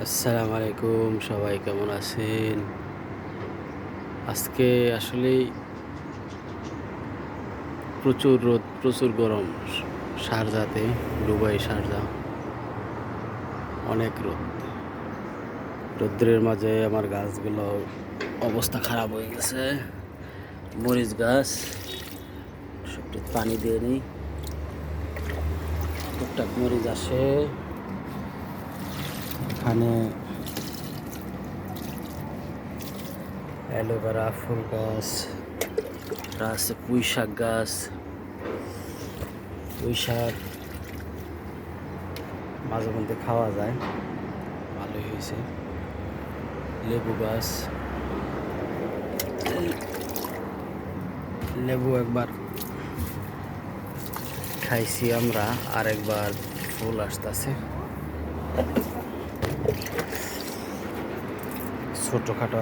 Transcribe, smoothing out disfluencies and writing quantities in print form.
আসসালামু আলাইকুম, সবাই কেমন আছেন? আজকে আসলেই প্রচুর রোদ, প্রচুর গরম। শারজাতে, দুবাই শারজা অনেক রোদ। রৌদ্রের মাঝে আমার গাছগুলো অবস্থা খারাপ হয়ে গেছে। মরিচ গাছ একটু পানি দিয়ে নিই। টুকটাক মরিচ আসে এখানে। অ্যালোভেরা ফুল গাছ আছে, পুঁই শাক গাছ। পুঁই শাক মাঝে মধ্যে খাওয়া যায়, ভালোই হয়েছে। লেবু গাছ, লেবু একবার খাইছি আমরা, আর একবার ফুল আসতেছে। ছোটখাটো